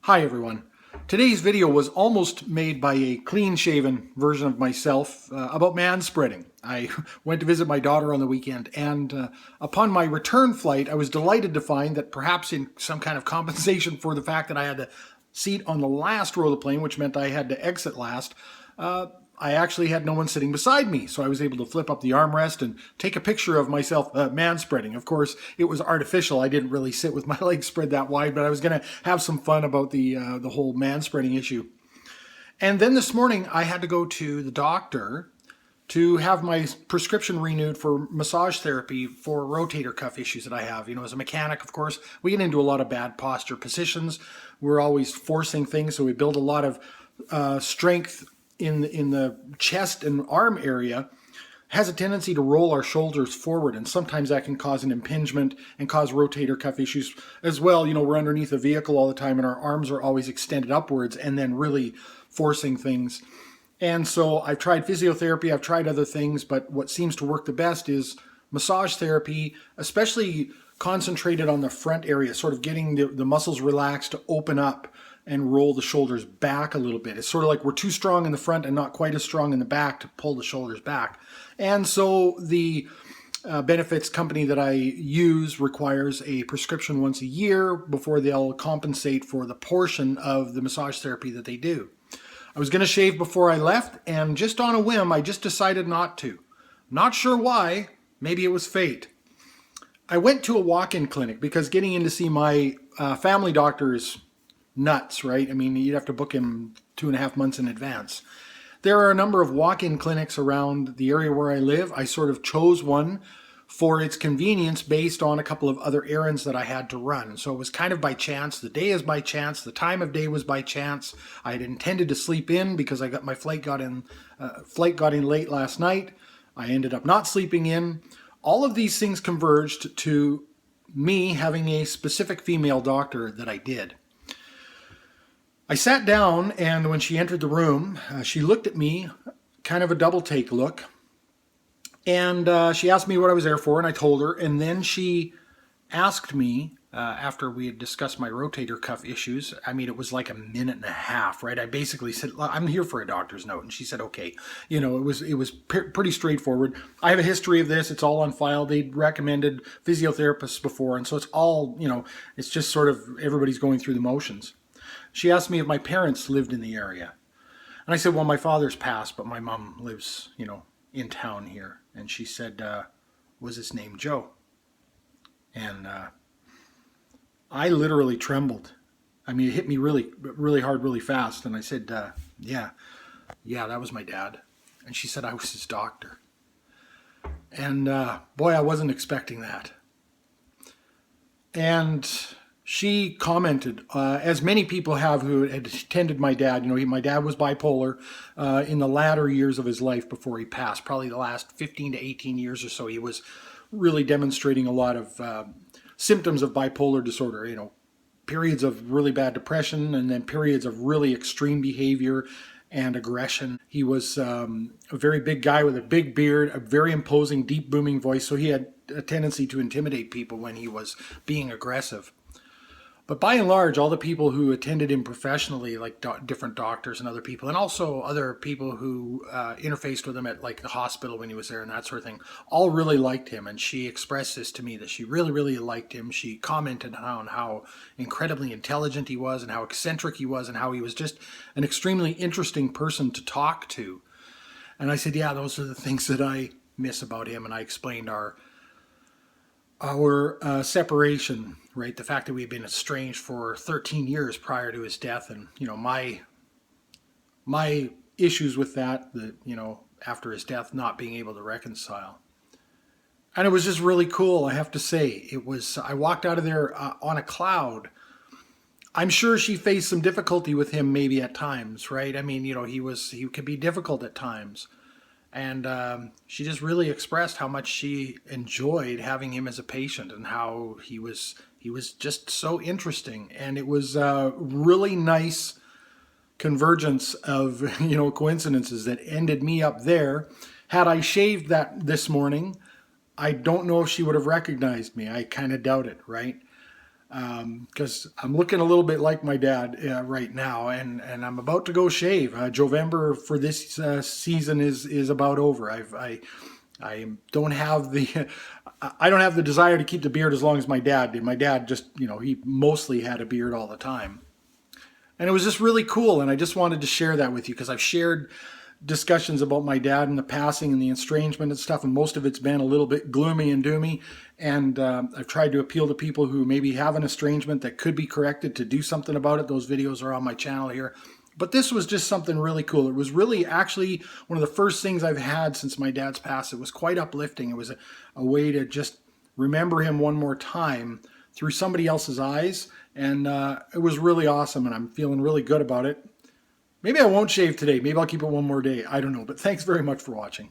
Hi everyone. Today's video was almost made by a clean-shaven version of myself about manspreading. I went to visit my daughter on the weekend, and upon my return flight, I was delighted to find that perhaps in some kind of compensation for the fact that I had the seat on the last row of the plane, which meant I had to exit last, I actually had no one sitting beside me, so I was able to flip up the armrest and take a picture of myself manspreading. Of course, it was artificial. I didn't really sit with my legs spread that wide, but I was going to have some fun about the whole manspreading issue. And then this morning, I had to go to the doctor to have my prescription renewed for massage therapy for rotator cuff issues that I have. You know, as a mechanic, of course, we get into a lot of bad posture positions. We're always forcing things, so we build a lot of strength in the chest and arm area. Has a tendency to roll our shoulders forward, and sometimes that can cause an impingement and cause rotator cuff issues as well. You know, we're underneath a vehicle all the time and our arms are always extended upwards and then really forcing things. And so I've tried physiotherapy, I've tried other things, but what seems to work the best is massage therapy, especially concentrated on the front area, sort of getting the muscles relaxed to open up and roll the shoulders back a little bit. It's sort of like we're too strong in the front and not quite as strong in the back to pull the shoulders back. And so the benefits company that I use requires a prescription once a year before they'll compensate for the portion of the massage therapy that they do. I was going to shave before I left, and just on a whim, I just decided not to. Not sure why. Maybe it was fate. I went to a walk-in clinic because getting in to see my family doctor is nuts, right? I mean, you'd have to book him 2.5 months in advance. There are a number of walk-in clinics around the area where I live. I sort of chose one for its convenience based on a couple of other errands that I had to run. So it was kind of by chance. The day is by chance. The time of day was by chance. I had intended to sleep in because my flight got in late last night. I ended up not sleeping in. All of these things converged to me having a specific female doctor that I did. I sat down, and when she entered the room, she looked at me, kind of a double take look, and she asked me what I was there for, and I told her, and then she asked me, after we had discussed my rotator cuff issues, I mean, it was like 1.5 minutes, right? I basically said, I'm here for a doctor's note, and she said, okay. You know, it was pretty straightforward. I have a history of this. It's all on file. They'd recommended physiotherapists before, and so it's all, you know, it's just sort of everybody's going through the motions. She asked me if my parents lived in the area. And I said, well, my father's passed, but my mom lives, you know, in town here. And she said, was his name Joe? And I literally trembled. I mean, it hit me really, really hard, really fast. And I said, yeah, that was my dad. And she said I was his doctor. And boy, I wasn't expecting that. And she commented, as many people have who had attended my dad. You know, my dad was bipolar in the latter years of his life before he passed. Probably the last 15 to 18 years or so, he was really demonstrating a lot of symptoms of bipolar disorder. You know, periods of really bad depression and then periods of really extreme behavior and aggression. He was a very big guy with a big beard, a very imposing, deep booming voice. So he had a tendency to intimidate people when he was being aggressive. But by and large, all the people who attended him professionally, like different doctors and other people, and also other people who interfaced with him at like the hospital when he was there and that sort of thing, all really liked him. And she expressed this to me, that she really, really liked him. She commented on how incredibly intelligent he was and how eccentric he was and how he was just an extremely interesting person to talk to. And I said, yeah, those are the things that I miss about him. And I explained our separation, right? The fact that we've been estranged for 13 years prior to his death, and you know, my issues with that, you know, after his death, not being able to reconcile. And it was just really cool, I have to say. I walked out of there on a cloud. I'm sure she faced some difficulty with him maybe at times, right? I mean, you know, he could be difficult at times. And she just really expressed how much she enjoyed having him as a patient and how he was just so interesting. And it was a really nice convergence of, you know, coincidences that ended me up there. Had I shaved this morning, I don't know if she would have recognized me. I kind of doubt it, right? because I'm looking a little bit like my dad right now, and I'm about to go shave. Jovember for this season is about over. I don't have the desire to keep the beard as long as my dad did. My dad just, he mostly had a beard all the time. And it was just really cool, and I just wanted to share that with you because I've shared discussions about my dad and the passing and the estrangement and stuff, and most of it's been a little bit gloomy and doomy. And I've tried to appeal to people who maybe have an estrangement that could be corrected to do something about it. Those videos are on my channel here. But this was just something really cool. It was really actually one of the first things I've had since my dad's passed. It was quite uplifting. It was a way to just remember him one more time through somebody else's eyes. And it was really awesome, and I'm feeling really good about it. Maybe I won't shave today. Maybe I'll keep it one more day. I don't know. But thanks very much for watching.